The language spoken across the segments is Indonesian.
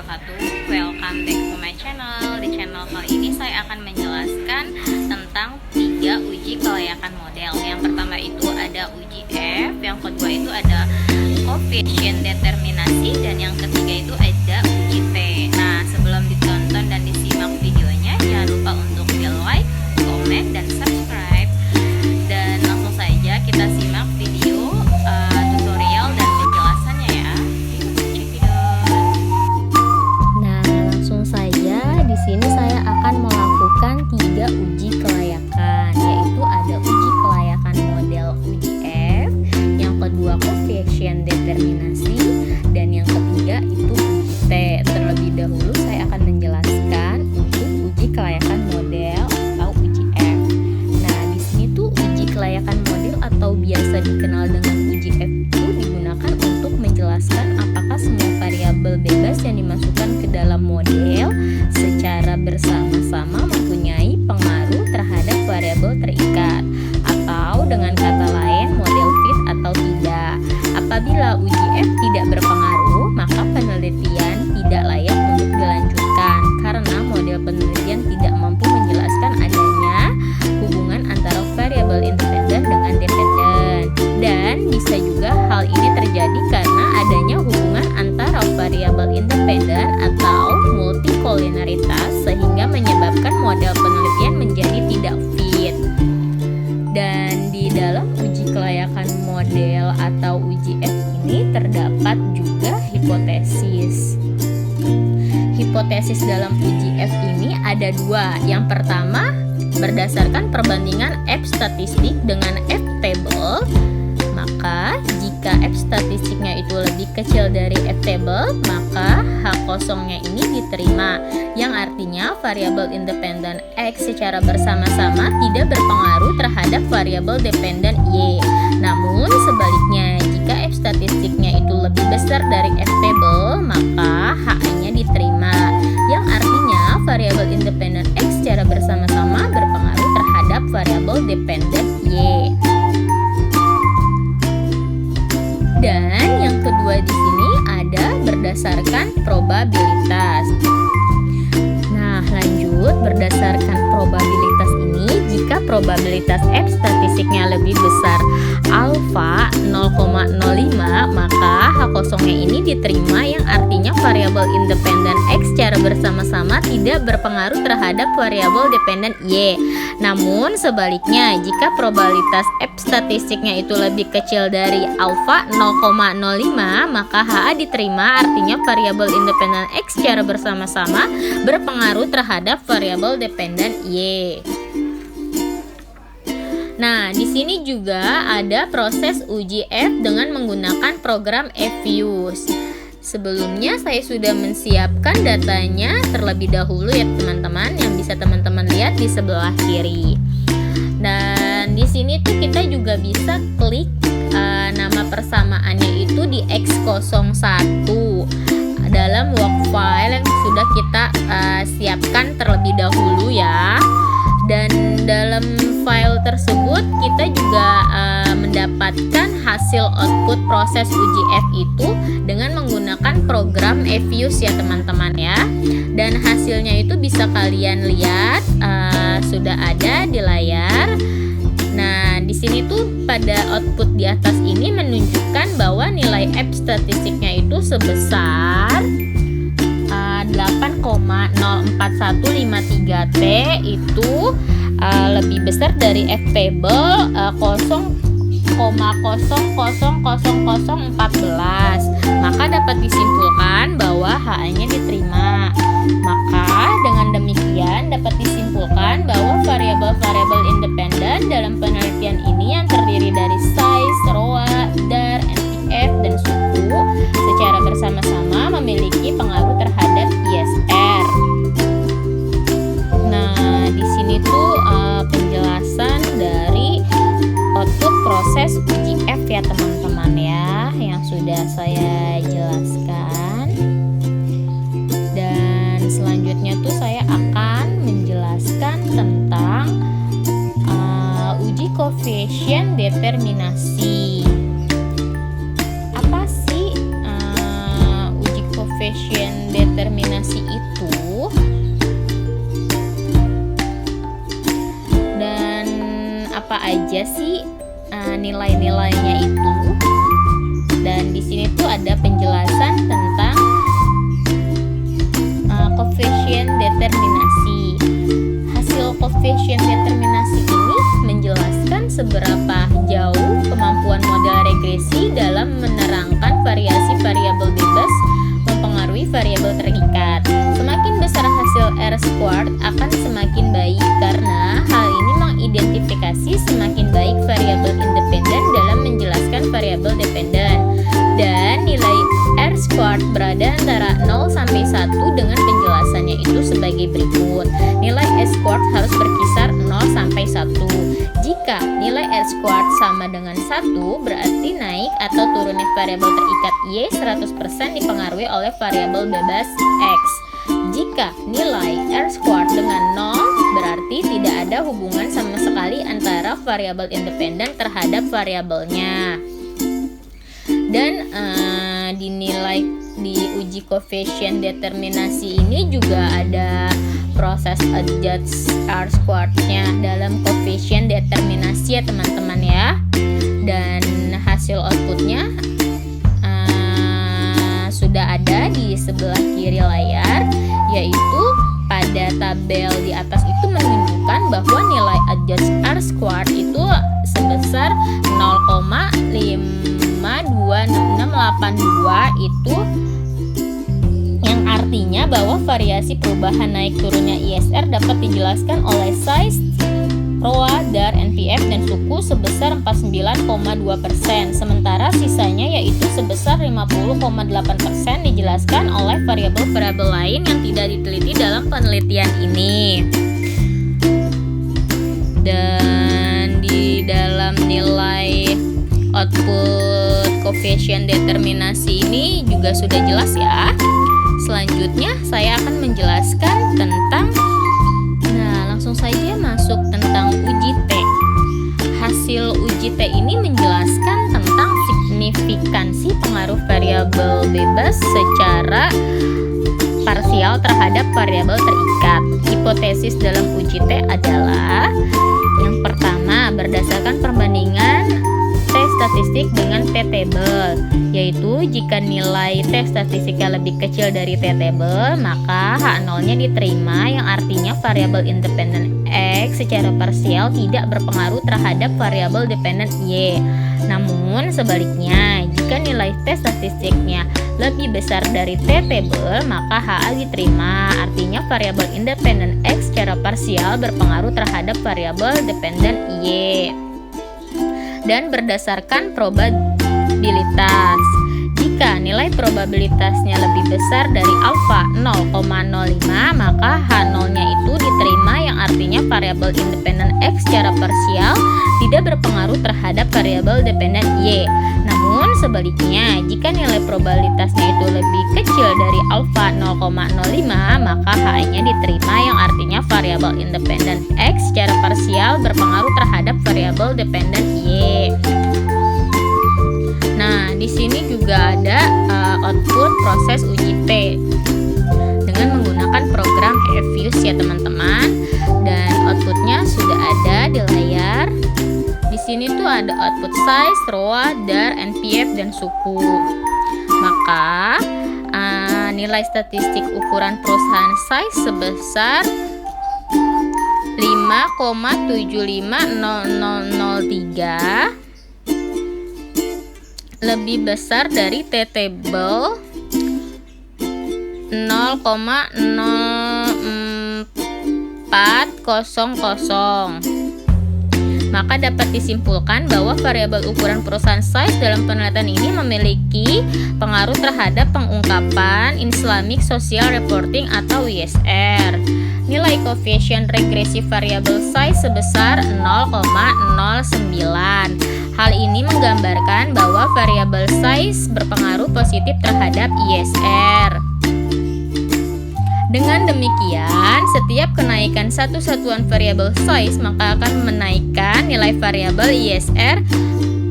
wabarakatuh. Welcome back to my channel. Di channel kali ini saya akan menjelaskan tentang 3 uji kelayakan model. Yang pertama itu ada uji F, yang kedua itu ada coefficient determinasi, dan yang ketiga itu ada uji T. Nah, sebelum ditonton dan disimak videonya, jangan lupa untuk di like, comment, dan subscribe. Dan langsung saja kita simak video tutorial dan penjelasannya ya. Check it out. Nah, langsung saja di sini saya akan melakukan 3 uji kelayakan, yaitu ada uji kelayakan model uji F, yang kedua coefficient determinasi, dan yang ketiga itu uji T. Terlebih dahulu saya akan menjelaskan untuk uji kelayakan model atau uji F. Nah, di sini tuh uji kelayakan model atau biasa dikenal dengan uji F itu digunakan untuk menjelaskan apakah semua variabel bebas yang dimasukkan ke dalam model secara bersama-sama mempunyai pengaruh terhadap variabel terikat, atau dengan kata lain model fit atau tidak. Apabila uji F tidak berpengaruh, maka penelitian tidak layak untuk dilanjutkan karena model penelitian tidak mampu menjelaskan adanya hubungan antara variabel independen dengan dependen. Dan bisa juga hal ini terjadi karena adanya hubungan antara variabel independen atau multikoliniaritas sehingga menyebabkan model penelitian menjadi tidak fit. Dan di dalam uji kelayakan model atau uji F ini terdapat juga hipotesis. Hipotesis dalam uji F ini ada 2. Yang pertama, berdasarkan perbandingan F statistik dengan F table, maka jika F statistiknya itu lebih kecil dari F table, maka H kosongnya ini diterima, yang artinya variabel independen X secara bersama-sama tidak berpengaruh terhadap variabel dependen Y. Namun sebaliknya, jika F statistiknya itu lebih besar dari F table, maka H-nya diterima, yang artinya variabel independen X secara bersama-sama berpengaruh terhadap variabel dependen Y. Dan yang kedua di sini ada berdasarkan probabilitas. Nah, lanjut, berdasarkan probabilitas ini, jika probabilitas F statistiknya lebih besar alfa 0,05, maka H kosongnya ini diterima, yang artinya variabel independen X secara bersama-sama tidak berpengaruh terhadap variabel dependen Y. Namun sebaliknya, jika probabilitas F statistiknya itu lebih kecil dari alfa 0,05, maka HA diterima, artinya variabel independen X secara bersama-sama berpengaruh terhadap variabel dependen Y. Nah, di sini juga ada proses uji F dengan menggunakan program Fuse. Sebelumnya saya sudah mensiapkan datanya terlebih dahulu ya teman-teman, yang bisa teman-teman lihat di sebelah kiri. Dan di sini tuh kita juga bisa klik nama persamaannya itu di X01 dalam work file yang sudah kita siapkan terlebih dahulu ya. Dan dalam file tersebut kita juga mendapatkan hasil output proses uji F itu dengan menggunakan program Fuse ya teman-teman ya. Dan hasilnya itu bisa kalian lihat sudah ada di layar. Nah, di sini tuh pada output di atas ini menunjukkan bahwa nilai F statistiknya itu sebesar 8,04153T itu lebih besar dari F table 0,000014. Maka dapat disimpulkan bahwa HA-nya diterima. Maka dengan demikian dapat disimpulkan bahwa variabel-variabel independen dalam penelitian ini yang terdiri dari size, ROA, DAR, NTF, dan suku secara bersama-sama memiliki pengaruh terhadap ISR. Nah, di sini tuh penjelasan dari output proses uji F ya teman-teman ya, yang sudah saya jelaskan. Dan selanjutnya tuh saya akan menjelaskan tentang uji coefficient determinasi. Apa sih uji coefficient determinasi? aja sih nilai-nilainya itu. Dan di sini tuh ada penjelasan tentang koefisien determinasi. Hasil koefisien determinasi ini menjelaskan seberapa jauh kemampuan model regresi dalam menerangkan variasi variabel bebas mempengaruhi variabel terikat. Semakin besar hasil R-squared akan semakin baik karena hal ini mengidentifikasi semakin baik variabel independen dalam menjelaskan variabel dependen. Dan nilai R-squared berada antara 0 sampai 1 dengan penjelasannya itu sebagai berikut. Nilai S-squared harus berkisar 0 sampai 1. Jika nilai R-squared sama dengan 1, berarti naik atau turunnya variabel terikat Y 100% dipengaruhi oleh variabel bebas X. Jika nilai R-squared dengan 0, berarti tidak ada hubungan sama sekali antara variabel independen terhadap variabelnya. Dan dinilai di uji koefisien determinasi ini juga ada proses adjust R-squared-nya dalam koefisien determinasi ya teman-teman ya. Dan hasil outputnya sudah ada di sebelah kiri layar, yaitu pada tabel di atas itu menunjukkan bahwa nilai adjust R-squared itu sebesar 0,52682 itu, yang artinya bahwa variasi perubahan naik turunnya ISR dapat dijelaskan oleh size, ROA, DAR, NPF, dan suku sebesar 49,2%. Sementara sisanya yaitu sebesar 50,8% dijelaskan oleh variabel-variabel lain yang tidak diteliti dalam penelitian ini. Dan di dalam nilai output koefisien determinasi ini juga sudah jelas ya. Selanjutnya saya akan menjelaskan tentang, langsung saja masuk tentang uji T. Hasil uji T ini menjelaskan tentang signifikansi pengaruh variabel bebas secara parsial terhadap variabel terikat. Hipotesis dalam uji T adalah yang pertama, berdasarkan perbandingan T statistik dengan T table, yaitu jika nilai T statistiknya lebih kecil dari T table, maka H0-nya diterima, yang artinya variabel independen X secara parsial tidak berpengaruh terhadap variabel dependen Y. Namun sebaliknya, jika nilai T statistiknya lebih besar dari T table, maka HA diterima, artinya variabel independen X secara parsial berpengaruh terhadap variabel dependen Y. Dan berdasarkan probabilitas, jika nilai probabilitasnya lebih besar dari alfa 0,05, maka H0-nya itu diterima, yang artinya variabel independen X secara parsial tidak berpengaruh terhadap variabel dependen Y. Namun sebaliknya, jika nilai probabilitasnya itu lebih kecil dari alfa 0,05, maka HI-nya diterima, yang artinya variabel independen X secara parsial berpengaruh terhadap variabel dependen Y. Nah, di sini juga ada output proses uji T dengan menggunakan program Hefuse ya teman-teman. Dan outputnya sudah ada di layar. Di sini tuh ada output size, ROA, DAR, NPF, dan suku. Maka nilai statistik ukuran perusahaan size sebesar 5,750003 lebih besar dari T table 0,0400. Maka dapat disimpulkan bahwa variabel ukuran perusahaan size dalam penelitian ini memiliki pengaruh terhadap pengungkapan Islamic Social Reporting atau ISR. Nilai koefisien regresi variabel size sebesar 0,09. Hal ini menggambarkan bahwa variabel size berpengaruh positif terhadap ISR. Dengan demikian, setiap kenaikan satu satuan variabel size maka akan menaikkan nilai variabel ISR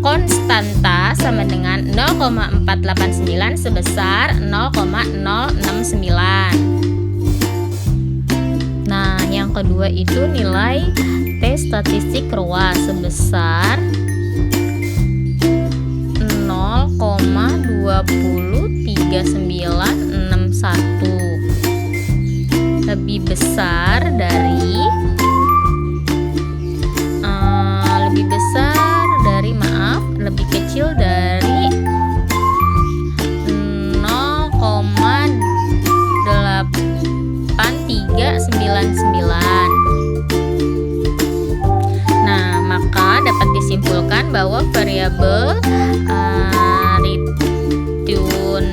konstanta sama dengan 0,489 sebesar 0,069. Nah, Yang kedua itu nilai tes statistik ROA sebesar 0,203961, lebih besar dari lebih kecil dari 0,8399. Nah, maka dapat disimpulkan bahwa variabel return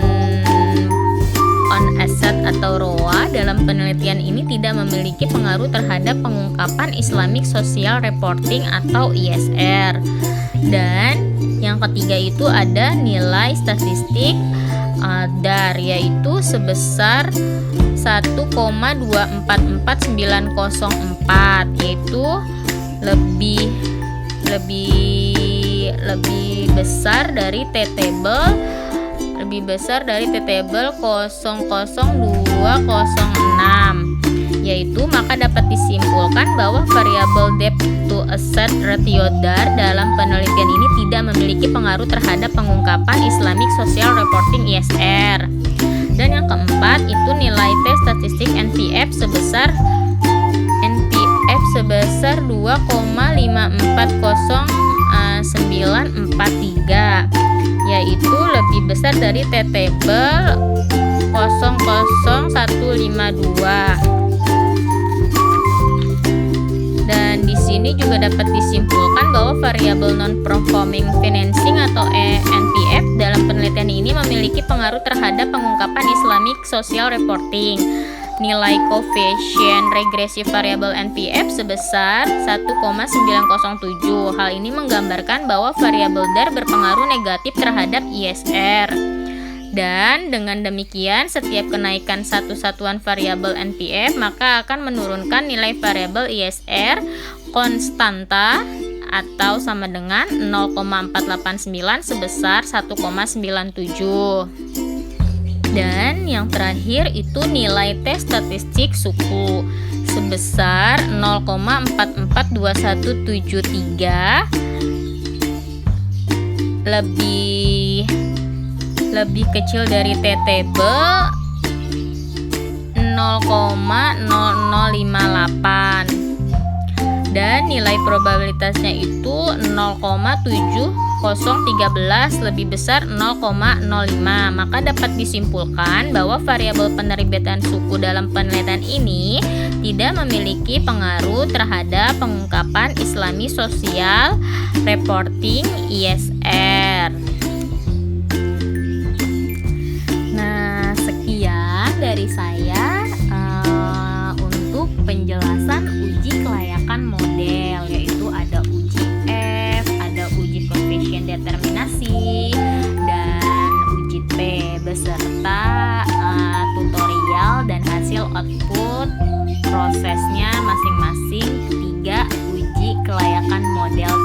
on asset atau ROA dalam penelitian ini tidak memiliki pengaruh terhadap pengungkapan Islamic Social Reporting atau ISR. Dan yang ketiga itu ada nilai statistik DAR, yaitu sebesar 1,244904, yaitu lebih besar dari T-table 00206, yaitu maka dapat disimpulkan bahwa variabel debt to asset ratio DAR dalam penelitian ini tidak memiliki pengaruh terhadap pengungkapan Islamic Social Reporting ISR. Dan yang keempat itu nilai tes statistik NPF sebesar 2,540943, yaitu lebih besar dari T-table 00152. Dan di sini juga dapat disimpulkan bahwa variabel non-performing financing atau NPF dalam penelitian ini memiliki pengaruh terhadap pengungkapan Islamic Social Reporting. Nilai koefisien regresif variabel NPF sebesar 1,907. Hal ini menggambarkan bahwa variabel DAR berpengaruh negatif terhadap ISR. Dan dengan demikian setiap kenaikan satu satuan variabel NPF maka akan menurunkan nilai variabel ISR konstanta atau sama dengan 0,489 sebesar 1,97. Dan yang terakhir itu nilai tes statistik suku sebesar 0,442173, lebih kecil dari T-table 0,0058, dan nilai probabilitasnya itu 0,7013 lebih besar 0,05. Maka dapat disimpulkan bahwa variabel penerbitan suku dalam penelitian ini tidak memiliki pengaruh terhadap pengungkapan Islamic Social Reporting ISR. Dari saya untuk penjelasan uji kelayakan model, yaitu ada uji F, ada uji koefisien determinasi, dan uji T beserta tutorial dan hasil output prosesnya masing-masing 3 uji kelayakan model